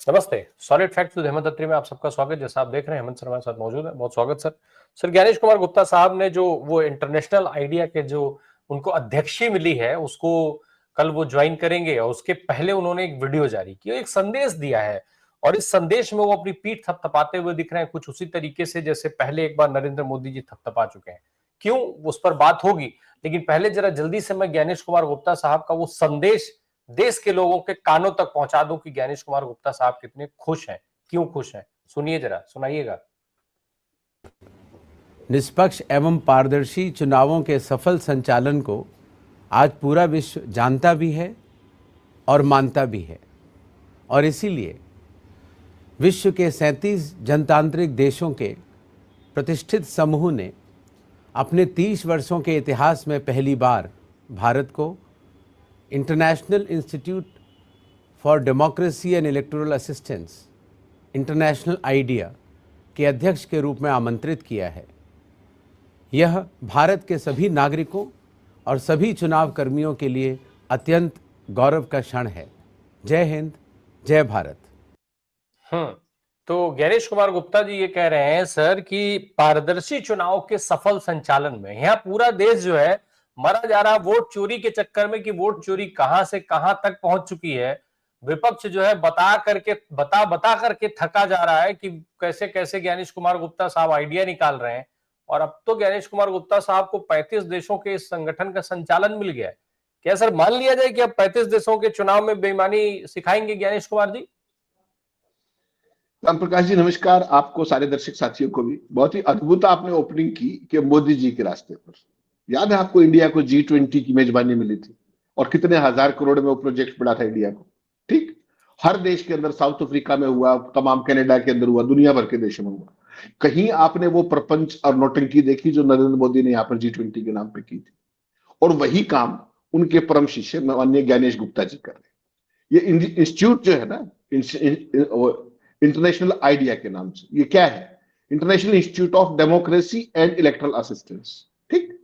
नमस्ते। Solid facts with Hemant अत्री में आप सबका स्वागत। जैसा आप देख रहे हैं हेमंत सर हमारे साथ मौजूद है। बहुत स्वागत सर। सर ज्ञानेश कुमार गुप्ता साहब ने जो वो इंटरनेशनल आइडिया के जो उनको अध्यक्षी मिली है उसको कल वो ज्वाइन करेंगे और उसके पहले उन्होंने एक वीडियो जारी की, एक संदेश दिया है और इस संदेश में वो अपनी पीठ थपथपाते हुए दिख रहे हैं, कुछ उसी तरीके से जैसे पहले एक बार नरेंद्र मोदी जी थपथपा चुके हैं। क्यों, उस पर बात होगी, लेकिन पहले जरा जल्दी से मैं ज्ञानेश कुमार गुप्ता साहब का वो संदेश देश के लोगों के कानों तक पहुंचा दूं कि ज्ञानेश कुमार गुप्ता साहब कितने खुश हैं, क्यों खुश हैं। सुनिए, जरा सुनाइएगा। निष्पक्ष एवं पारदर्शी चुनावों के सफल संचालन को आज पूरा विश्व जानता भी है और मानता भी है, और इसीलिए विश्व के 37 जनतांत्रिक देशों के प्रतिष्ठित समूह ने अपने 30 वर्षों के इतिहास में पहली बार भारत को international institute for democracy and electoral assistance international idea के अध्यक्ष के रूप में आमंत्रित किया है। यह भारत के सभी नागरिकों और सभी चुनाव कर्मियों के लिए अत्यंत गौरव का क्षण है। जय हिंद, जय भारत। तो ज्ञानेश कुमार गुप्ता जी ये कह रहे हैं सर कि पारदर्शी चुनाव के सफल संचालन में यहाँ पूरा देश जो है मरा जा रहा वोट चोरी के चक्कर में कि वोट चोरी कहां से कहां तक पहुंच चुकी है। विपक्ष जो है बता करके थका जा रहा है कि कैसे कैसे ज्ञानेश कुमार गुप्ता साहब आइडिया निकाल रहे हैं। और अब तो ज्ञानेश कुमार गुप्ता साहब को 35 देशों के इस संगठन का संचालन मिल गया है। क्या सर मान लिया जाए कि अब 35 देशों के चुनाव में बेईमानी सिखाएंगे ज्ञानेश कुमार जी? राम प्रकाश जी नमस्कार, आपको सारे दर्शक साथियों को भी। बहुत ही अद्भुत आपने ओपनिंग की कि मोदी जी के रास्ते पर। याद है आपको इंडिया को G20 की मेजबानी मिली थी और कितने हजार करोड़ में वो प्रोजेक्ट पड़ा था इंडिया को। ठीक, हर देश के अंदर, साउथ अफ्रीका में हुआ, तमाम कनाडा के अंदर हुआ, दुनिया भर के देशों में हुआ। कहीं आपने वो प्रपंच और नौटंकी देखी जो नरेंद्र मोदी ने यहाँ पर G20 के नाम पे की थी? और वही काम उनके परम शिष्य माननीय ज्ञानेश गुप्ता जी कर रहे हैं। ये इंस्टीट्यूट जो है ना, इंटरनेशनल आइडिया के नाम से, ये क्या है? International institute of democracy and electoral assistance. ठीक,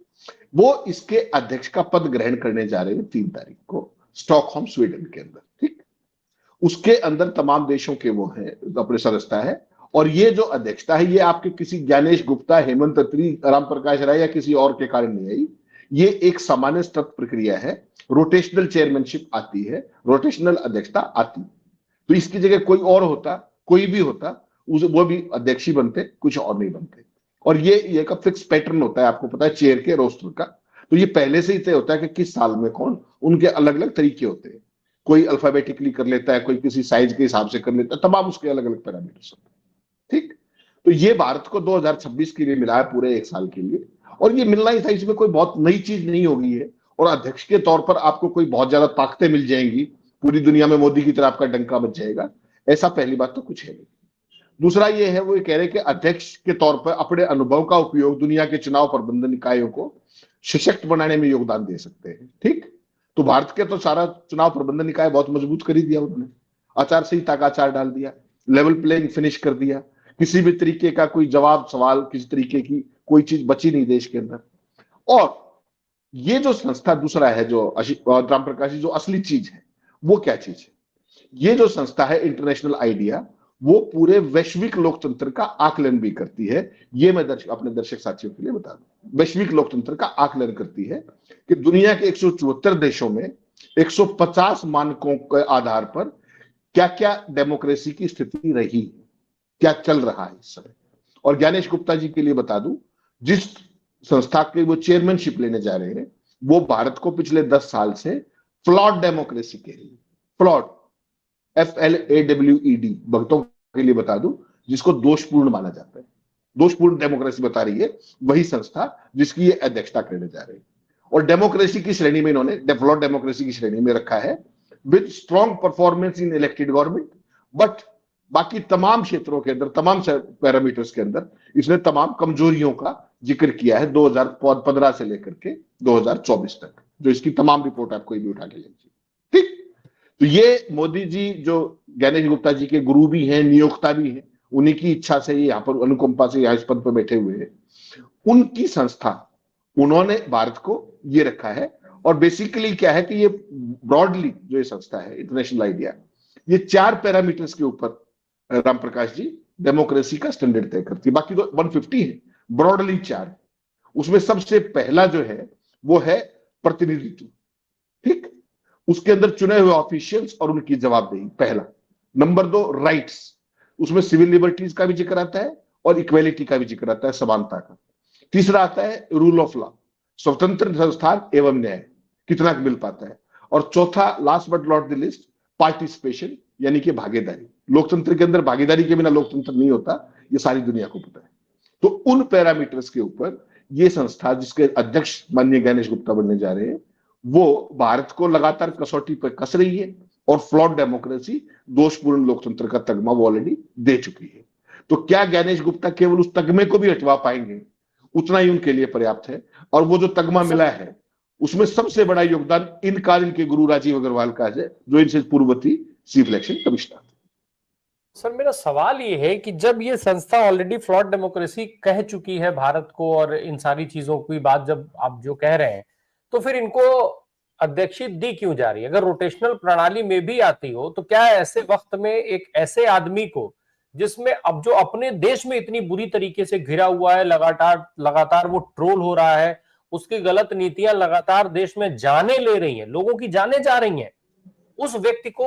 वो इसके अध्यक्ष का पद ग्रहण करने जा रहे हैं 3 तारीख को स्टॉकहोम स्वीडन के अंदर। ठीक, उसके अंदर तमाम देशों के वो है अपने सदस्यता है। और ये जो अध्यक्षता है ये आपके किसी ज्ञानेश गुप्ता, हेमंत अत्री, राम प्रकाश राय या किसी और के कारण नहीं आई। ये एक सामान्य स्तर प्रक्रिया है। रोटेशनल चेयरमैनशिप आती है, रोटेशनल अध्यक्षता आती है। तो इसकी जगह कोई और होता, कोई भी होता, वो भी अध्यक्ष ही बनते, कुछ और नहीं बनते। और ये एक फिक्स पैटर्न होता है, आपको पता है, चेयर के रोस्टर का। तो ये पहले से ही तय होता है कि किस साल में कौन, उनके अलग अलग तरीके होते हैं। कोई अल्फाबेटिकली कर लेता है, कोई किसी साइज के हिसाब से कर लेता है, तमाम उसके अलग अलग पैरामीटर्स होते हैं। ठीक, तो ये भारत को 2026 के लिए मिला है, पूरे 1 साल के लिए। और ये मिलना ही था, इसमें कोई बहुत नई चीज नहीं होगी है। और अध्यक्ष के तौर पर आपको कोई बहुत ज्यादा ताकतें मिल जाएंगी, पूरी दुनिया में मोदी की तरह आपका डंका बच जाएगा, ऐसा पहली बात तो कुछ है नहीं। दूसरा ये है, वो ये कह रहे हैं कि अध्यक्ष के तौर पर अपने अनुभव का उपयोग दुनिया के चुनाव प्रबंधन निकायों को सशक्त बनाने में योगदान दे सकते हैं। ठीक, तो भारत के तो सारा चुनाव प्रबंधन निकाय बहुत मजबूत कर ही दिया उन्होंने। आचार संहिता का आचार डाल दिया, लेवल प्लेइंग फिनिश कर दिया, किसी भी तरीके का कोई जवाब सवाल, किसी तरीके की कोई चीज बची नहीं देश के अंदर। और ये जो संस्था दूसरा है, जो राम प्रकाश जी, जो असली चीज है वो क्या चीज है? ये जो संस्था है इंटरनेशनल आइडिया, वो पूरे वैश्विक लोकतंत्र का आकलन भी करती है। ये मैं अपने दर्शक साथियों के लिए बता दूं, वैश्विक लोकतंत्र का आकलन करती है कि दुनिया के 174 देशों में 150 मानकों के आधार पर क्या क्या डेमोक्रेसी की स्थिति रही, क्या चल रहा है इस समय। और ज्ञानेश गुप्ता जी के लिए बता दूं, जिस संस्था के वो चेयरमैनशिप लेने जा रहे हैं, वो भारत को पिछले 10 साल से फ्लॉड डेमोक्रेसी के लिए, फ्लॉड FLAWED भक्तों के लिए बता दूं, जिसको दोषपूर्ण माना जाता है, दोषपूर्ण डेमोक्रेसी बता रही है वही संस्था जिसकी ये अध्यक्षता करने जा रही है। और डेमोक्रेसी की श्रेणी में इन्होंने फ्लॉड डेमोक्रेसी की श्रेणी में रखा है with strong performance in elected government. But बाकी तमाम क्षेत्रों के अंदर, तमाम पैरामीटर्स के अंदर इसने तमाम कमजोरियों का जिक्र किया है 2015 से लेकर के 2024 तक, जो इसकी तमाम रिपोर्ट आप कोई भी उठा के लीजिए। ठीक, तो ये मोदी जी जो ज्ञानेश गुप्ता जी के गुरु भी हैं, नियोक्ता भी हैं, उन्हीं की इच्छा से यहाँ पर, अनुकंपा से यहाँ इस पद पर बैठे हुए हैं, उनकी संस्था, उन्होंने भारत को ये रखा है। और बेसिकली क्या है कि ये ब्रॉडली जो ये संस्था है इंटरनेशनल आइडिया, ये 4 पैरामीटर्स के ऊपर राम प्रकाश जी डेमोक्रेसी का स्टैंडर्ड तय करती है। बाकी तो 150 है, ब्रॉडली 4। उसमें सबसे पहला जो है वो है प्रतिनिधित्व, ठीक। उसके अंदर चुने हुए ऑफिशियल्स और उनकी जवाबदेही, पहला। नंबर 2 राइट्स, उसमें सिविल लिबर्टीज का भी जिक्र आता है और इक्वेलिटी का भी जिक्र आता है, समानता का। तीसरा आता है रूल ऑफ लॉ, स्वतंत्र संस्थान एवं न्याय कितना मिल पाता है। और चौथा, last but not the list, participation, यानी कि भागीदारी। लोकतंत्र के अंदर भागीदारी के बिना लोकतंत्र नहीं होता, ये सारी दुनिया को पता है। तो उन पैरामीटर्स के ऊपर ये संस्था, जिसके अध्यक्ष माननीय ज्ञानेश गुप्ता बनने जा रहे हैं, वो भारत को लगातार कसौटी पर कस रही है और फ्लॉड डेमोक्रेसी, दोषपूर्ण लोकतंत्र का तगमा वो ऑलरेडी दे चुकी है। तो क्या ज्ञानेश गुप्ता केवल उस तगमे को भी हटवा पाएंगे? उतना ही उनके लिए पर्याप्त है। और वो जो तगमा मिला है उसमें सबसे बड़ा योगदान इन काल इनके गुरु राजीव अग्रवाल का है, जो इनसे पूर्ववर्ती चीफ इलेक्शन कमिश्नर। सर मेरा सवाल ये है कि जब ये संस्था ऑलरेडी फ्लॉड डेमोक्रेसी कह चुकी है भारत को और इन सारी चीजों की बात जब आप जो कह रहे हैं, तो फिर इनको अध्यक्षीय दी क्यों जा रही है? अगर रोटेशनल प्रणाली में भी आती हो तो क्या ऐसे वक्त में एक ऐसे आदमी को, जिसमें अब जो अपने देश में इतनी बुरी तरीके से घिरा हुआ है, लगातार वो ट्रोल हो रहा है, उसकी गलत नीतियां लगातार देश में जाने ले रही हैं, लोगों की जाने जा रही हैं, उस व्यक्ति को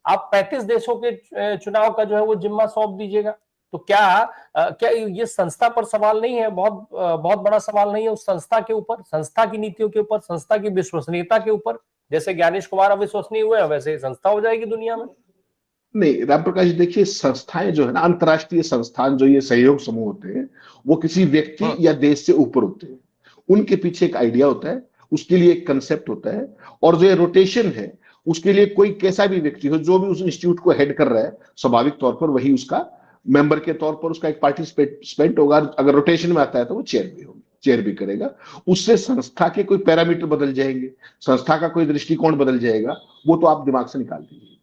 आप 35 देशों के चुनाव का जो है वो जिम्मा सौंप दीजिएगा? तो क्या ये संस्था पर सवाल नहीं है? बहुत बड़ा सवाल नहीं है उस संस्था के ऊपर, संस्था की नीतियों के ऊपर, संस्था की विश्वसनीयता के ऊपर? जैसे ज्ञानेश कुमार अविश्वसनीय हुए हैं, वैसे संस्था हो जाएगी दुनिया में? नहीं राम प्रकाश जी, देखिए संस्थाएं जो है ना, अंतर्राष्ट्रीय संस्थान, जो ये सहयोग समूह होते हैं, वो किसी व्यक्ति या देश से ऊपर होते हैं। उनके पीछे एक आइडिया होता है, उसके लिए एक कंसेप्ट होता है, और जो ये रोटेशन है उसके लिए कोई कैसा भी व्यक्ति हो, जो भी उस इंस्टीट्यूट को हेड कर रहा है, स्वाभाविक तौर पर वही उसका मेंबर के तौर पर उसका एक पार्टिसिपेंट होगा। अगर रोटेशन में आता है तो वो चेयर भी करेगा। उससे संस्था के कोई पैरामीटर बदल जाएंगे, संस्था का कोई दृष्टिकोण बदल जाएगा, वो तो आप दिमाग से निकाल दीजिए।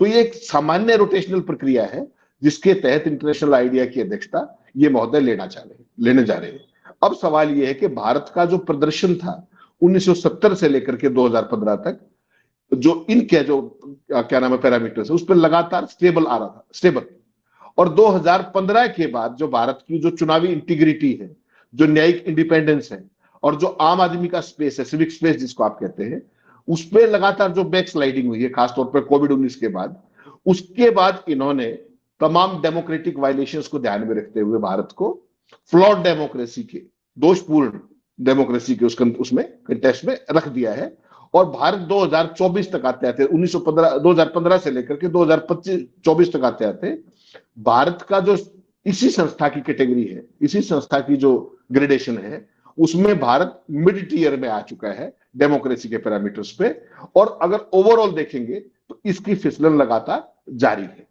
तो ये एक सामान्य रोटेशनल प्रक्रिया है, जिसके तहत इंटरनेशनल आइडिया की अध्यक्षता ये महोदय लेने जा रहे हैं। अब सवाल ये है कि भारत का जो प्रदर्शन था 1970 से लेकर के 2015 तक, जो इनके जो क्या नाम है पैरामीटर्स है, उस पर लगातार स्टेबल आ रहा था, स्टेबल। और 2015 के बाद जो भारत की जो चुनावी इंटीग्रिटी है, जो न्यायिक इंडिपेंडेंस है, और जो आम आदमी का स्पेस है, सिविक स्पेस जिसको आप कहते हैं, उस पर लगातार जो बैक स्लाइडिंग हुई है, खासतौर पर कोविड-19 के बाद, उसके बाद इन्होंने तमाम डेमोक्रेटिक वायलेशंस को ध्यान में रखते हुए भारत को फ्लॉड डेमोक्रेसी के, दोषपूर्ण डेमोक्रेसी के उसमें कंटेस्ट में रख दिया है। और भारत 2024 तक आते आते 2015 से लेकर के 2025-24 तक आते आते भारत का जो इसी संस्था की कैटेगरी है, इसी संस्था की जो ग्रेडेशन है, उसमें भारत मिड टीयर में आ चुका है डेमोक्रेसी के पैरामीटर्स पे। और अगर ओवरऑल देखेंगे तो इसकी फिसलन लगातार जारी है।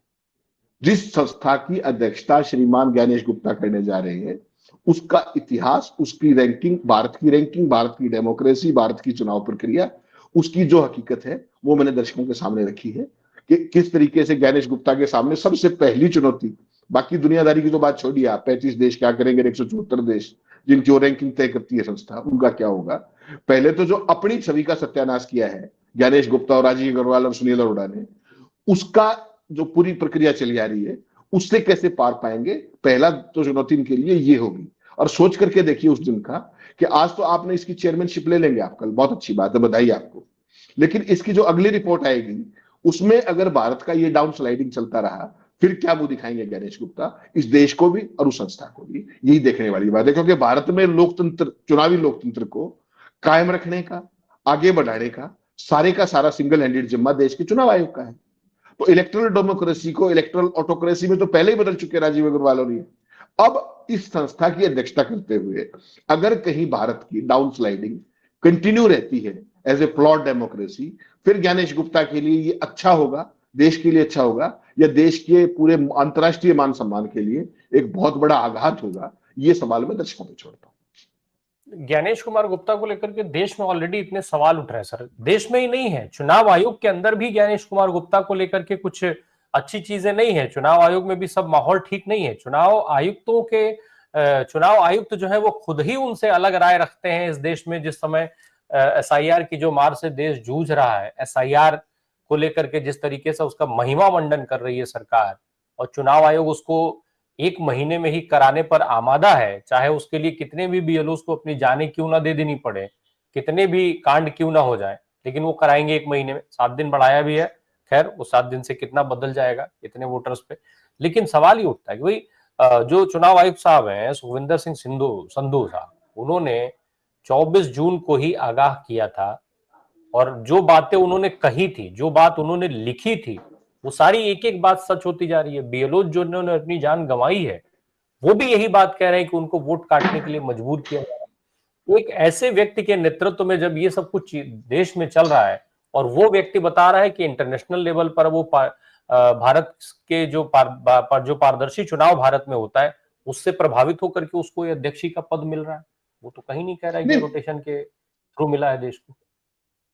जिस संस्था की अध्यक्षता श्रीमान ज्ञानेश गुप्ता करने जा रहे हैं, उसका इतिहास, उसकी रैंकिंग, भारत की डेमोक्रेसी, भारत की चुनाव प्रक्रिया, उसकी जो हकीकत है वो मैंने दर्शकों के सामने रखी है कि किस तरीके से ज्ञानेश गुप्ता के सामने सबसे पहली चुनौती, बाकी दुनियादारी की तो बात छोड़िए आप, 35 देश क्या करेंगे, 174 देश जिनकी वो रैंकिंग तय करती है संस्था, उनका क्या होगा। पहले तो जो अपनी छवि का सत्यानाश किया है ज्ञानेश गुप्ता और राजीव अग्रवाल और सुनील अरोड़ा ने, उसका जो पूरी प्रक्रिया चली आ रही है, उससे कैसे पार पाएंगे, पहला तो चुनौती इनके लिए ये होगी। और सोच करके देखिए उस दिन का कि आज तो आपने इसकी चेयरमैनशिप ले लेंगे आप कल, बहुत अच्छी बात है, बधाई आपको। लेकिन इसकी जो अगली रिपोर्ट आएगी उसमें अगर भारत का ये डाउन स्लाइडिंग चलता रहा, फिर क्या वो दिखाएंगे ज्ञानेश गुप्ता इस देश को भी और उस संस्था को भी, यही देखने वाली बात है। क्योंकि भारत में लोकतंत्र, चुनावी लोकतंत्र को कायम रखने का, आगे बढ़ाने का सारे का सारा सिंगल हैंडेड जिम्मा देश के चुनाव आयोग का है। तो इलेक्टरल डेमोक्रेसी को इलेक्टरल ऑटोक्रेसी में तो पहले ही बदल चुके राजीव अग्रवाल और ये। अब इस संस्था की अध्यक्षता करते हुए अगर कहीं भारत की डाउन स्लाइडिंग कंटिन्यू रहती है एज ए फ्लॉड डेमोक्रेसी, फिर ज्ञानेश गुप्ता के लिए ये अच्छा होगा, देश के लिए अच्छा होगा, या देश के पूरे अंतर्राष्ट्रीय मान सम्मान के लिए एक बहुत बड़ा आघात होगा, ये सवाल मैं दर्शकों पे छोड़ता हूं। ज्ञानेश कुमार गुप्ता को लेकर के देश में ऑलरेडी इतने सवाल उठ रहे हैं सर, देश में ही नहीं है, चुनाव आयोग के अंदर भी ज्ञानेश कुमार गुप्ता को लेकर के कुछ अच्छी चीजें नहीं है। चुनाव आयोग में भी सब माहौल ठीक नहीं है। चुनाव आयुक्त जो है वो खुद ही उनसे अलग राय रखते हैं इस देश में। जिस समय एसआईआर की जो मार से देश जूझ रहा है, एसआईआर को लेकर के जिस तरीके से उसका महिमा मंडन कर रही है सरकार, और चुनाव आयोग उसको 1 महीने में ही कराने पर आमादा है, चाहे उसके लिए कितने भी बीएलओस को अपनी जानें क्यों ना दे देनी पड़े, कितने भी कांड क्यों ना हो जाए, लेकिन वो कराएंगे 1 महीने में। 7 दिन बढ़ाया भी है, खैर वो 7 दिन से कितना बदल जाएगा इतने वोटर्स पे। लेकिन सवाल ये उठता है कि भाई जो चुनाव आयुक्त साहब हैं सुखविंदर सिंह संधू साहब, उन्होंने 24 जून को ही आगाह किया था, और जो बातें उन्होंने कही थी, जो बात उन्होंने लिखी थी, वो सारी एक एक बात सच होती जा रही है। बीएलओ जो उन्होंने अपनी जान गंवाई है, वो भी यही बात कह रहे हैं कि उनको वोट काटने के लिए मजबूर किया जा रहा है। तो एक ऐसे व्यक्ति के नेतृत्व में जब ये सब कुछ देश में चल रहा है, और वो व्यक्ति बता रहा है कि इंटरनेशनल लेवल पर वो भारत के जो पारदर्शी चुनाव भारत में होता है उससे प्रभावित होकर के उसको ये अध्यक्षी का पद मिल रहा है, वो तो कहीं नहीं कह रहा है कि रोटेशन के थ्रू मिला है देश को।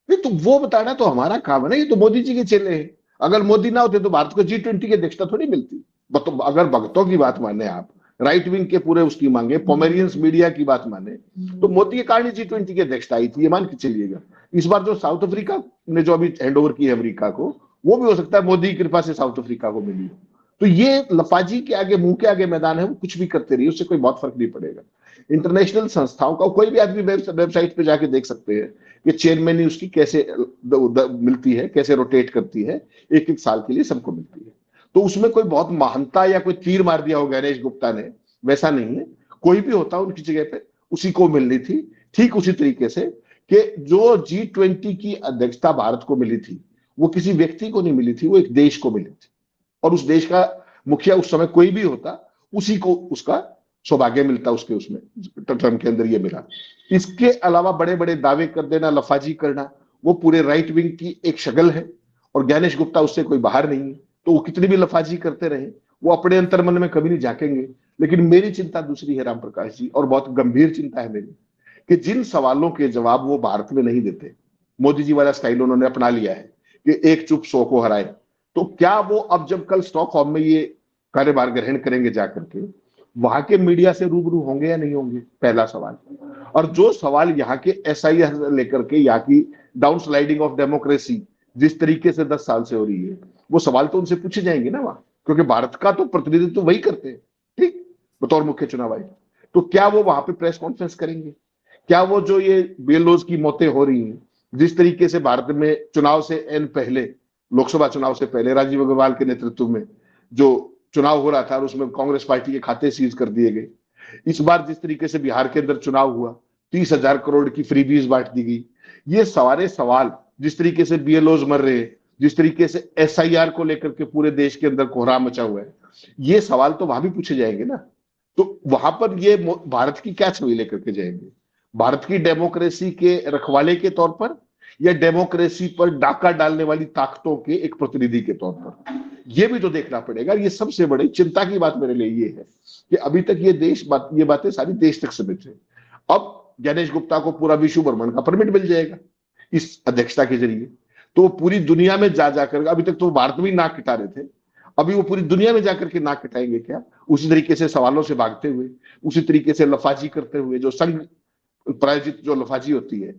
नहीं तो वो बताना तो हमारा काम है ना, ये तो मोदी जी के चेले हैं। अगर मोदी ना होते तो भारत को G20 की अध्यक्षता थोड़ी मिलती। अगर भगतों की बात माने, आप राइट विंग के पूरे उसकी मांगे, पोमेरियंस मीडिया की बात माने, तो मोदी के कारण G20 की अध्यक्षता आई थी, ये मान के चलिएगा। इस बार जो साउथ अफ्रीका ने जो अभी हैंड ओवर की है अमेरिका को, वो भी हो सकता है मोदी की कृपा से साउथ अफ्रीका को मिली हो। तो ये लफाजी के आगे, मुंह के आगे मैदान है, वो कुछ भी करते रहिए, उससे कोई बहुत फर्क नहीं पड़ेगा। इंटरनेशनल संस्थाओं का कोई भी आदमी वेबसाइट पे जाके देख सकते हैं कि चेयरमैन उसकी कैसे मिलती है, कैसे रोटेट करती है, एक एक साल के लिए सबको मिलती है। तो उसमें कोई बहुत महानता या कोई तीर मार दिया हो गणेश गुप्ता ने, वैसा नहीं है। कोई भी होता उनकी जगह पे उसी को मिलनी थी। ठीक उसी तरीके से कि जो G20 की अध्यक्षता भारत को मिली थी, वो किसी व्यक्ति को नहीं मिली थी, वो एक देश को मिली थी, और उस देश का मुखिया उस समय कोई भी होता, उसी को उसका सौभाग्य मिलता, उसके उसमें टर्म के अंदर ये मिला। इसके अलावा बड़े बड़े दावे कर देना, लफाजी करना, वो पूरे राइट विंग की एक शक्ल है, और ज्ञानेश गुप्ता उससे कोई बाहर नहीं है। तो वो कितनी भी लफाजी करते रहे, वो अपने अंतर्मन में कभी नहीं झांकेंगे। लेकिन मेरी चिंता दूसरी है राम प्रकाश जी, और बहुत गंभीर चिंता है मेरी, कि जिन सवालों के जवाब वो भारत में नहीं देते, मोदी जी वाला स्टाइल उन्होंने अपना लिया है कि एक चुप 100 को हराए। तो क्या वो अब जब कल स्टॉकहोम में ये कार्यभार ग्रहण करेंगे जाकर के, वहां के मीडिया से रूबरू होंगे या नहीं होंगे, पहला सवाल। और जो सवाल यहाँ के SIR लेकर के, यहाँ की डाउन स्लाइडिंग ऑफ डेमोक्रेसी जिस तरीके से 10 साल से हो रही है, वो सवाल तो उनसे पूछे जाएंगे ना वहां, क्योंकि भारत का तो प्रतिनिधित्व वही करते हैं, ठीक, बतौर मुख्य चुनाव आयुक्त। तो क्या वो वहां पे प्रेस कॉन्फ्रेंस करेंगे? क्या वो जो ये बेलोज की मौतें हो रही हैं, जिस तरीके से भारत में चुनाव से एन पहले, लोकसभा चुनाव से पहले राजीव अग्रवाल के नेतृत्व में जो चुनाव हो रहा था, और उसमें कांग्रेस पार्टी के खाते सीज कर दिए गए। इस बार जिस तरीके से बिहार के अंदर चुनाव हुआ, 30,000 करोड़ की फ्रीबीज बांट दी गई। ये सारे सवाल, जिस तरीके से बीएलओज मर रहे हैं, जिस तरीके से SIR को लेकर के पूरे देश के अंदर कोहराम मचा हुआ है, ये सवाल तो वहां भी पूछे जाएंगे ना। तो वहां पर ये भारत की क्या छवि लेकर के जाएंगे? भारत की डेमोक्रेसी के रखवाले के तौर पर, या डेमोक्रेसी पर डाका डालने वाली ताकतों के एक प्रतिनिधि के तौर पर? ये भी तो देखना पड़ेगा। ये सबसे बड़ी चिंता की बात मेरे लिए ये है कि अभी तक ये बातें सारी देश तक सीमित है। अब ज्ञानेश गुप्ता को पूरा विश्व भ्रमण का परमिट मिल जाएगा इस अध्यक्षता के जरिए, तो वो पूरी दुनिया में जा जाकर, अभी तक तो भारत में ही नाक कटा रहे थे, अभी वो पूरी दुनिया में जाकर के नाक कटाएंगे क्या? उसी तरीके से सवालों से भागते हुए, उसी तरीके से लफाजी करते हुए, जो संघ प्रायोजित जो लफाजी होती है।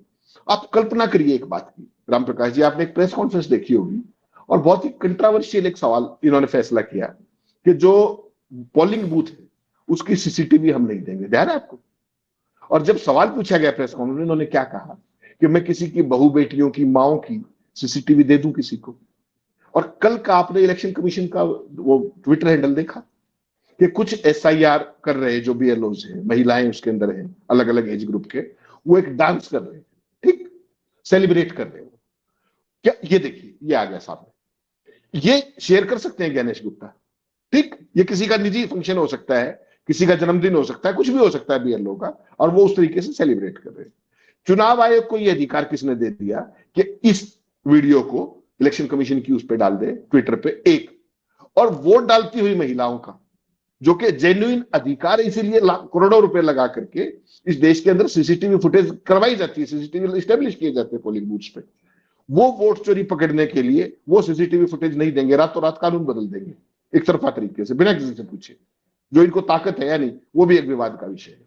आप कल्पना करिए एक बात की राम प्रकाश जी, आपने एक प्रेस कॉन्फ्रेंस देखी होगी, और बहुत ही कंट्रोवर्शियल एक सवाल इन्होंने फैसला किया कि जो पोलिंग बूथ है उसकी CCTV हम नहीं देंगे, ध्यान है आपको? और जब सवाल पूछा गया प्रेस कॉन्फ्रेंस में, इन्होंने क्या कहा कि मैं किसी की बहू बेटियों की, माओ की CCTV दे दूं किसी को? और कल का आपने इलेक्शन कमीशन का वो ट्विटर हैंडल देखा कि कुछ SIR कर रहे हैं, जो BLOs हैं, महिलाएं उसके अंदर हैं, अलग अलग एज ग्रुप के, वो एक डांस कर रहे हैं, ठीक, सेलिब्रेट कर रहे हैं। क्या ये देखिए, ये आ गया सामने, ये शेयर कर सकते हैं ज्ञानेश गुप्ता, ठीक, ये किसी का निजी फंक्शन हो सकता है, किसी का जन्मदिन हो सकता है, कुछ भी हो सकता है BLO का, और वो उस तरीके से सेलिब्रेट कर रहे हैं। चुनाव आयोग को ये अधिकार किसने दे दिया कि इस वीडियो को इलेक्शन कमीशन की उस पर डाल दे, ट्विटर पे एक, और वोट डालती हुई महिलाओं का, जो कि जेन्युइन अधिकार, इसीलिए करोड़ों रुपए लगा करके इस देश के अंदर CCTV फुटेज करवाई जाती है, CCTV स्टेब्लिश किए जाते हैं पोलिंग बूथ पे। वो वोट चोरी पकड़ने के लिए वो CCTV फुटेज नहीं देंगे, रातों रात कानून बदल देंगे एक तरफा तरीके से, बिना किसी से पूछे। जो इनको ताकत है या नहीं, वो भी एक विवाद का विषय है।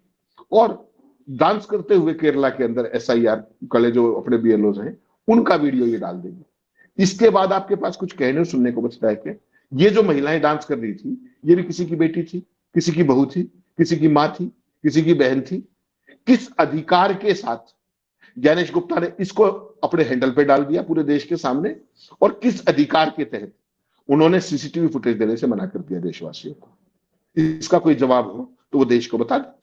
और डांस करते हुए केरला के अंदर SIR कले जो अपने BLOs हैं, उनका वीडियो ये डाल देंगे। इसके बाद आपके पास कुछ कहने और सुनने को बचता है क्या? ये जो महिलाएं डांस कर रही थी, ये भी किसी की बेटी थी, किसी की बहू थी, किसी की मां थी, किसी की बहन थी। किस अधिकार के साथ ज्ञानेश गुप्ता ने इसको अपने हैंडल पे डाल दिया पूरे देश के सामने, और किस अधिकार के तहत उन्होंने सीसीटीवी फुटेज देने से मना कर दिया देशवासियों को? इसका कोई जवाब हो तो वो देश को बता दे।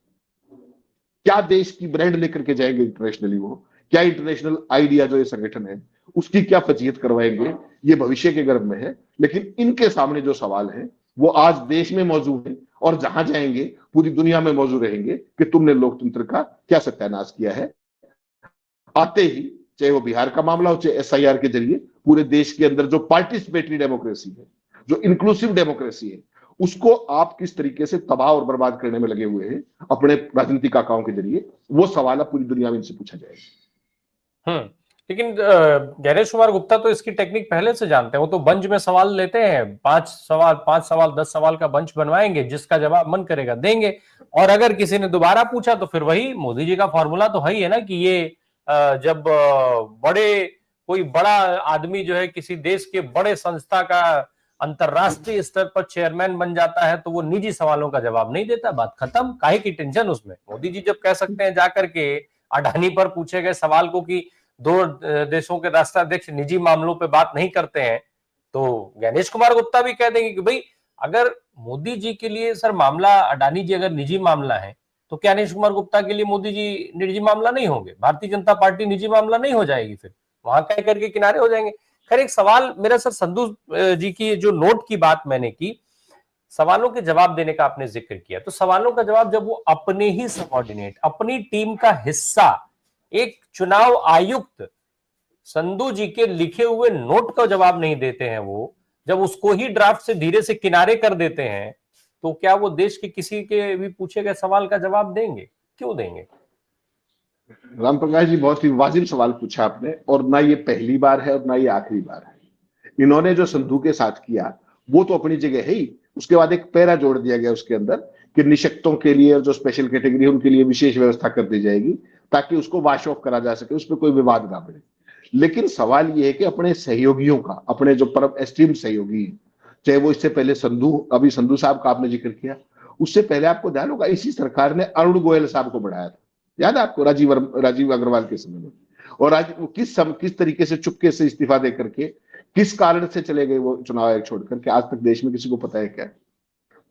क्या देश की ब्रांड लेकर के जाएंगे इंटरनेशनली? वो क्या इंटरनेशनल आइडिया जो ये संगठन है उसकी क्या फजीयत करवाएंगे? ये भविष्य के गर्भ में है, लेकिन इनके सामने जो सवाल है वो आज देश में मौजूद है, और जहां जाएंगे पूरी दुनिया में मौजूद रहेंगे कि तुमने लोकतंत्र का क्या सत्यानाश किया है। आते ही, चाहे वो बिहार का मामला हो, चाहे एसआईआर के जरिए पूरे देश के अंदर जो पार्टिसिपेटरी डेमोक्रेसी है, जो इंक्लूसिव डेमोक्रेसी है, उसको आप किस तरीके से तबाह और बर्बाद करने में लगे हुए हैं अपने राजनीतिक आकाओं के जरिए, वो सवाल अब पूरी दुनिया में इनसे पूछा जाएगा। लेकिन ज्ञानेश कुमार गुप्ता तो इसकी टेक्निक पहले से जानते हैं। वो तो बंच में सवाल लेते हैं, 5 सवाल 10 सवाल का बंच बनवाएंगे, जिसका जवाब मन करेगा देंगे। और अगर किसी ने दोबारा पूछा तो फिर वही मोदी जी का फॉर्मूला तो है ना, कि ये जब कोई बड़ा आदमी जो है किसी देश के बड़े संस्था का अंतरराष्ट्रीय स्तर पर चेयरमैन बन जाता है तो वो निजी सवालों का जवाब नहीं देता, बात खत्म। काहे की टेंशन उसमें? मोदी जी जब कह सकते हैं जाकर के अडानी पर पूछे गए सवाल को कि 2 देशों के राष्ट्राध्यक्ष निजी मामलों पे बात नहीं करते हैं, तो ज्ञानेश कुमार गुप्ता भी कह देंगे कि भाई अगर मोदी जी के लिए सर मामला अडानी जी अगर निजी मामला है तो ज्ञानेश कुमार गुप्ता के लिए मोदी जी निजी मामला नहीं होंगे, भारतीय जनता पार्टी निजी मामला नहीं हो जाएगी, फिर वहां कह करके किनारे हो जाएंगे। खैर, एक सवाल मेरा सर संधू जी की जो नोट की बात मैंने की, सवालों के जवाब देने का आपने जिक्र किया, तो सवालों का जवाब जब वो अपने ही सबऑर्डिनेट, अपनी टीम का हिस्सा, एक चुनाव आयुक्त संधू जी के लिखे हुए नोट का जवाब नहीं देते हैं, वो जब उसको ही ड्राफ्ट से धीरे से किनारे कर देते हैं, तो क्या वो देश के किसी के भी पूछे गए सवाल का जवाब देंगे? क्यों देंगे? राम प्रकाश जी, बहुत ही वाजिब सवाल पूछा आपने, और ना ये पहली बार है और ना ये आखिरी बार है। इन्होंने जो संधू के साथ किया वो तो अपनी जगह है ही, उसके बाद एक पैरा जोड़ दिया गया उसके अंदर कि निशक्तों के लिए, जो स्पेशल कैटेगरी है उनके लिए विशेष व्यवस्था कर दी जाएगी ताकि उसको वॉश ऑफ करा जा सके, उस पर कोई विवाद ना बढ़े। लेकिन सवाल ये है कि अपने सहयोगियों का, अपने जो परम एस्टीम सहयोगी हैं, चाहे वो इससे पहले संधू, अभी संधू साहब का आपने जिक्र किया, उससे पहले आपको ध्यान होगा इसी सरकार ने अरुण गोयल साहब को बढ़ाया था, याद है आपको, राजीव अग्रवाल के समय में। और आज वो किस तरीके से चुपके से इस्तीफा दे करके, किस कारण से चले गए वो चुनाव आयोग छोड़ करके, आज तक देश में किसी को पता है क्या?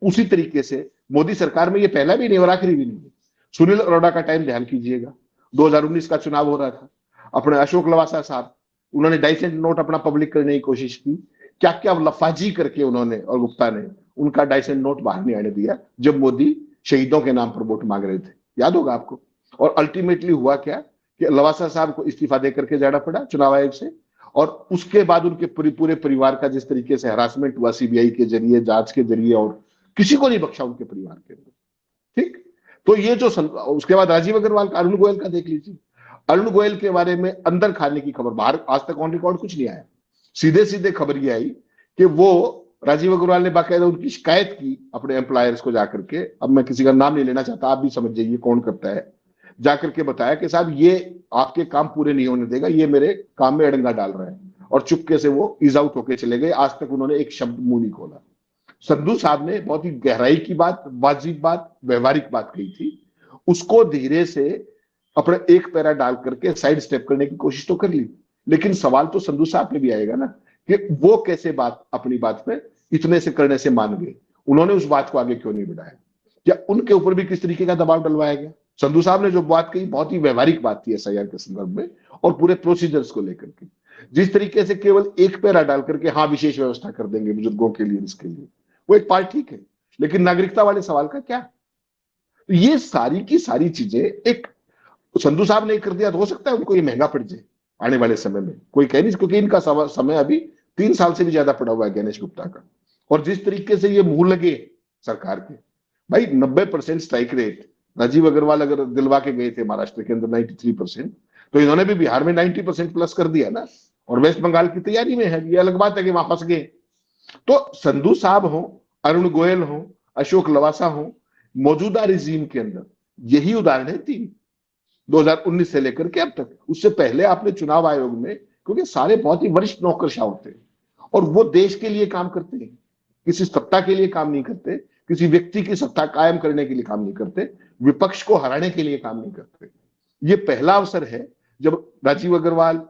उसी तरीके से मोदी सरकार में ये पहला भी नहीं और आखिरी भी नहीं है। सुनील अरोड़ा का टाइम ध्यान कीजिएगा, 2019 का चुनाव हो रहा था, अपने अशोक लवासा साहब, उन्होंने डाइसेंट नोट अपना पब्लिक करने की कोशिश की, क्या क्या लफाजी करके उन्होंने और गुप्ता ने उनका डाइसेंट नोट बाहर नहीं आने दिया जब मोदी शहीदों के नाम पर वोट मांग रहे थे, याद होगा आपको। और अल्टीमेटली हुआ क्या कि लवासा साहब को इस्तीफा देकर के जाना पड़ा चुनाव आयोग से, और उसके बाद उनके पूरे परिवार का जिस तरीके से हरासमेंट हुआ सीबीआई के जरिए, जांच के जरिए, और किसी को नहीं बख्शा उनके परिवार के अंदर। ठीक, तो ये जो उसके बाद राजीव अग्रवाल का, अरुण गोयल का देख लीजिए, अरुण गोयल के बारे में अंदर खाने की खबर बाहर आज तक ऑन रिकॉर्ड कुछ नहीं आया, सीधे सीधे खबर ये आई कि वो राजीव अग्रवाल ने बाकायदा उनकी शिकायत की अपने एम्प्लॉयर्स को जाकर के, अब मैं किसी का नाम नहीं लेना चाहता, आप भी समझ जाइए कौन करता है, जाकर के बताया कि साहब ये आपके काम पूरे नहीं होने देगा, ये मेरे काम में अड़ंगा डाल रहा है, और चुपके से वो इज आउट होके चले गए। आज तक उन्होंने एक शब्द मुंह नहीं खोला। संधू साहब ने बहुत ही गहराई की बात, वाजिब बात, व्यवहारिक बात कही थी, उसको धीरे से अपने एक पैरा डाल करके साइड स्टेप करने की कोशिश तो कर ली, लेकिन सवाल तो संधू साहब पे भी आएगा ना कि वो कैसे बात, अपनी बात पे इतने से करने से मान गए, उन्होंने उस बात को आगे क्यों नहीं बढ़ाया, या उनके ऊपर भी किस तरीके का दबाव डलवाया गया। संधू साहब ने जो बात कही बहुत ही व्यवहारिक बात थी एसआईआर के संदर्भ में और पूरे प्रोसीजर्स को लेकर के, जिस तरीके से केवल एक पैरा डाल करके हाँ विशेष व्यवस्था कर देंगे बुजुर्गों के लिए, इसके लिए वो एक पार्ट ठीक है, लेकिन नागरिकता वाले सवाल का क्या? तो ये सारी की सारी चीजें एक संधू साहब ने कर दिया तो हो सकता है उनको ये महंगा पड़ जाए आने वाले समय में, कोई कह नहीं, क्योंकि इनका समय अभी 3 साल से भी ज्यादा पड़ा हुआ है ज्ञानेश गुप्ता का। और जिस तरीके से ये मुंह लगे सरकार के, भाई 90% स्ट्राइक रेट राजीव अग्रवाल अगर दिलवा के गए थे महाराष्ट्र के अंदर 93%, तो इन्होंने भी बिहार में 90% प्लस कर दिया ना, और वेस्ट बंगाल की तैयारी में है, ये अलग बात है कि वहां फंस गए। तो संधू साहब हो, अरुण गोयल हो, अशोक लवासा हो, मौजूदा रिजीम के अंदर यही उदाहरण है 3, 2019 से लेकर के अब तक। उससे पहले आपने चुनाव आयोग में क्योंकि सारे बहुत ही वरिष्ठ नौकरशाह होते हैं और वो देश के लिए काम करते हैं, किसी सत्ता के लिए काम नहीं करते, किसी व्यक्ति की सत्ता कायम करने के लिए काम नहीं करते, विपक्ष को हराने के लिए काम नहीं करते। ये पहला अवसर है जब राजीव अग्रवाल,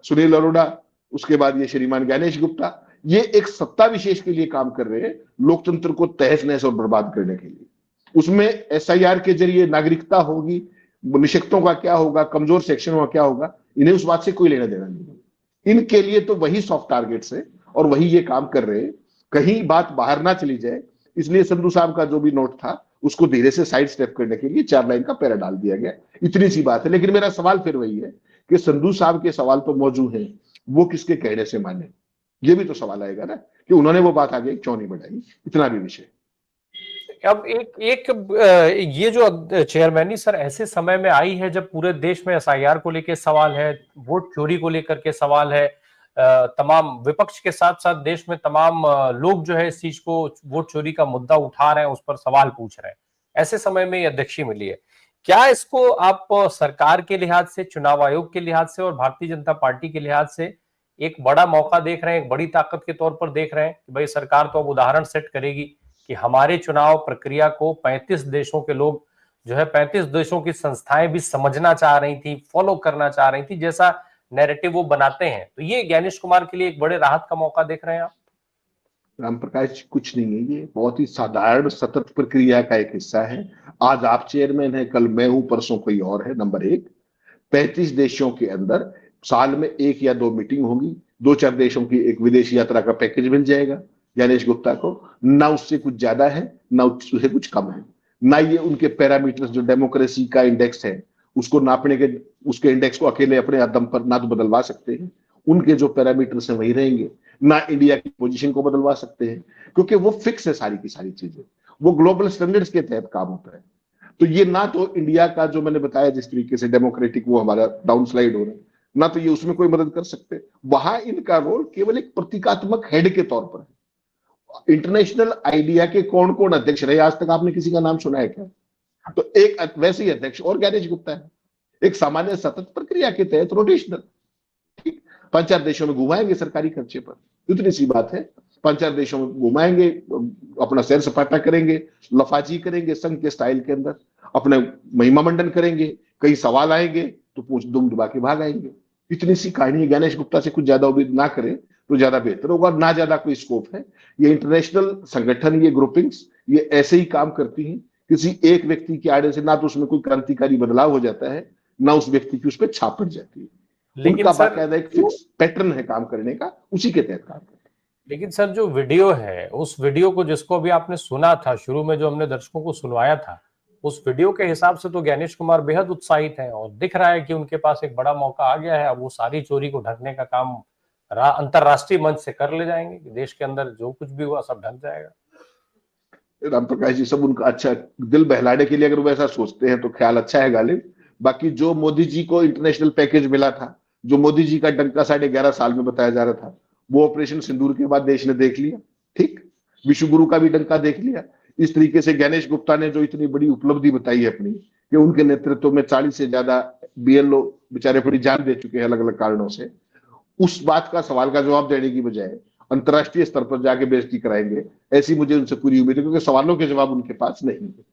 सुनील अरोड़ा, उसके बाद ये श्रीमान ज्ञानेश गुप्ता, ये एक सत्ता विशेष के लिए काम कर रहे हैं, लोकतंत्र को तहस नहस और बर्बाद करने के लिए। उसमें एसआईआर के जरिए नागरिकता होगी, निशक्तों का क्या होगा, कमजोर सेक्शनों का क्या होगा, इन्हें उस बात से कोई लेना देना नहीं है। इनके लिए तो वही सॉफ्ट टारगेट्स है और वही ये काम कर रहे हैं, कहीं बात बाहर ना चली जाए, इसलिए संधू साहब का जो भी नोट था उसको धीरे से साइड स्टेप करने के लिए 4 लाइन का पैरा डाल दिया गया। इतनी सी बात है। लेकिन मेरा सवाल फिर वही है कि संधू साहब के सवाल तो मौजूद हैं, वो किसके कहने से माने, ये भी तो सवाल आएगा ना कि उन्होंने वो बात आगे क्यों नहीं बढ़ाई। इतना भी विषय। अब एक ये जो चेयरमैनी सर ऐसे समय में आई है जब पूरे देश में एसआईआर को लेकर सवाल है, वोट चोरी को लेकर के सवाल है, तमाम विपक्ष के साथ साथ देश में तमाम लोग जो है इस चीज को, वोट चोरी का मुद्दा उठा रहे हैं, उस पर सवाल पूछ रहे हैं। ऐसे समय में ये अध्यक्षी मिली है, क्या इसको आप सरकार के लिहाज से, चुनाव आयोग के लिहाज से और भारतीय जनता पार्टी के लिहाज से एक बड़ा मौका देख रहे हैं, एक बड़ी ताकत के तौर पर देख रहे हैं कि भाई सरकार तो अब उदाहरण सेट करेगी कि हमारे चुनाव प्रक्रिया को 35 देशों के लोग जो है, 35 देशों की संस्थाएं भी समझना चाह रही थी, फॉलो करना चाह रही थी, जैसा नैरेटिव वो बनाते हैं। तो ये ज्ञानेश कुमार के लिए एक बड़े राहत का मौका देख रहे हैं आप? राम प्रकाश जी, कुछ नहीं है, ये बहुत ही साधारण सतत प्रक्रिया का एक हिस्सा है। आज आप चेयरमैन है, कल मैं हूं, परसों कोई और है। नंबर एक, 35 देशों के अंदर साल में 1 या 2 मीटिंग होगी, 2-4 देशों की एक विदेशी यात्रा का पैकेज मिल जाएगा ज्ञानेश गुप्ता को, ना उससे कुछ ज्यादा है ना उससे कुछ कम है। ना ये उनके पैरामीटर्स जो डेमोक्रेसी का इंडेक्स है उसको नापने के, उसके इंडेक्स को अकेले अपने दम पर ना तो बदलवा सकते हैं, उनके जो पैरामीटर्स हैं वही रहेंगे। ना इंडिया की पोजीशन को बदलवा सकते हैं, क्योंकि वो फिक्स है सारी की सारी चीजें, वो ग्लोबल स्टैंडर्ड्स के तहत काम होता है। तो ये ना तो इंडिया का जो मैंने बताया जिस तरीके से डेमोक्रेटिक वो हमारा डाउन स्लाइड हो रहा है, ना तो ये उसमें कोई मदद कर सकते। वहां इनका रोल केवल एक प्रतीकात्मक हेड के तौर पर है। इंटरनेशनल आइडिया के कौन कौन अध्यक्ष रहे आज तक, आपने किसी का नाम सुना है क्या? तो एक वैसे ही अध्यक्ष और ज्ञानेश गुप्ता है, एक सामान्य सतत प्रक्रिया के तहत रोटेशनल। ठीक, 5-4 देशों में घुमाएंगे सरकारी खर्चे पर, इतनी सी बात है। 5-4 देशों में घुमाएंगे, अपना सैर सपाटा करेंगे, लफाजी करेंगे संघ के स्टाइल के अंदर, अपने महिमा मंडन करेंगे, कई सवाल आएंगे तो पूछ दुम दुबा के भाग आएंगे। इतनी सी कहानी है। ज्ञानेश गुप्ता से कुछ ज्यादा उम्मीद ना करें तो ज्यादा बेहतर होगा, ना ज्यादा कोई स्कोप है। ये इंटरनेशनल संगठन, ये ग्रुपिंग्स, ये ऐसे ही काम करती हैं। किसी एक व्यक्ति के आड़े से ना तो उसमें कोई क्रांतिकारी बदलाव हो जाता है, ना उस व्यक्ति की उस पर छाप पड़ जाती है। उनका बाकायदा एक फिक्स पैटर्न है काम करने का, उसी के तहत काम करते हैं। लेकिन सर जो वीडियो है, उस वीडियो को जिसको अभी आपने सुना था, शुरू में जो हमने दर्शकों को सुनवाया था, उस वीडियो के हिसाब से तो ज्ञानेश कुमार बेहद उत्साहित हैं और दिख रहा है कि उनके पास एक बड़ा मौका आ गया है। अब वो सारी चोरी को ढकने का काम अंतरराष्ट्रीय मंच से कर ले जाएंगे, देश के अंदर जो कुछ भी हुआ सब ढक जाएगा। राम प्रकाश जी, सब उनका अच्छा दिल बहलाने के लिए अगर वो ऐसा सोचते हैं तो ख्याल अच्छा है गालिब। बाकी जो मोदी जी को इंटरनेशनल पैकेज मिला था, जो मोदी जी का डंका 11.5 साल में बताया जा रहा था, वो ऑपरेशन सिंदूर के बाद देश ने देख लिया। ठीक, विश्व गुरु का भी डंका देख लिया। इस तरीके से ज्ञानेश गुप्ता ने जो इतनी बड़ी उपलब्धि बताई है अपनी, कि उनके नेतृत्व में 40 से ज्यादा बीएलओ बेचारे बड़ी जान दे चुके हैं अलग अलग कारणों से, उस बात का सवाल का जवाब देने की बजाय अंतर्राष्ट्रीय स्तर पर जाके बेइज्जती कराएंगे, ऐसी मुझे उनसे पूरी उम्मीद है, क्योंकि सवालों के जवाब उनके पास नहीं है।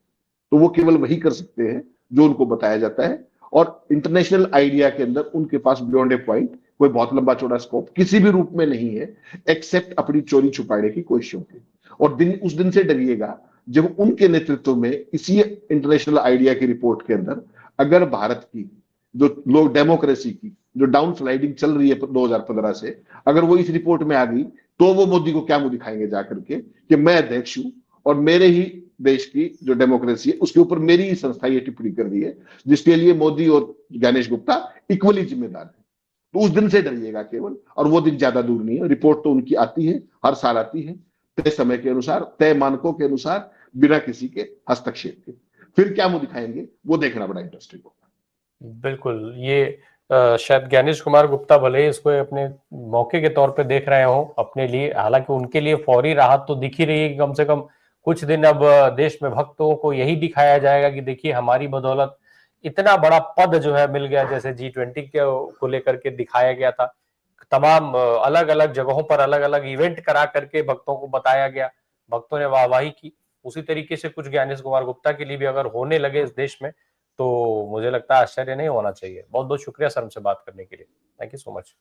तो वो केवल वही कर सकते हैं जो उनको बताया जाता है, और इंटरनेशनल आइडिया के अंदर उनके पास बियॉन्ड ए पॉइंट कोई बहुत लंबा चौड़ा स्कोप किसी भी रूप में नहीं है, एक्सेप्ट अपनी चोरी छुपाने की कोशिशों की। और उस दिन से डरिएगा जब उनके नेतृत्व में इसी इंटरनेशनल आइडिया की रिपोर्ट के अंदर अगर भारत की जो लोग डेमोक्रेसी की जो डाउन स्लाइडिंग चल रही है 2015 से, अगर वो इस रिपोर्ट में आ गई, तो वो मोदी को क्या मुंह दिखाएंगे जाकर के कि मैं अध्यक्ष हूं और मेरे ही देश की जो डेमोक्रेसी है उसके ऊपर मेरी ही संस्था ये टिप्पणी कर रही है, जिसके लिए मोदी और ज्ञानेश गुप्ता इक्वली जिम्मेदार है। तो उस दिन से डरिएगा केवल, और वो दिन ज्यादा दूर नहीं है। रिपोर्ट तो उनकी आती है, हर साल आती है, तय समय के अनुसार, तय मानकों के अनुसार, बिना किसी के हस्तक्षेप के। फिर क्या मुंह दिखाएंगे वो देखना बड़ा इंटरेस्टिंग होगा। बिल्कुल, ये शायद ज्ञानेश कुमार गुप्ता भले ही इसको अपने मौके के तौर पे देख रहे हो अपने लिए, हालांकि उनके लिए फौरी राहत तो दिख ही रही है कि कम से कम कुछ दिन अब देश में भक्तों को यही दिखाया जाएगा कि देखिए हमारी बदौलत इतना बड़ा पद जो है मिल गया, जैसे G20 को लेकर के दिखाया गया था तमाम अलग अलग जगहों पर अलग अलग इवेंट करा करके भक्तों को बताया गया, भक्तों ने वाहवाही की। उसी तरीके से कुछ ज्ञानेश कुमार गुप्ता के लिए भी अगर होने लगे इस देश में, तो मुझे लगता है आश्चर्य नहीं होना चाहिए। बहुत बहुत शुक्रिया सर हमसे बात करने के लिए। Thank you so much.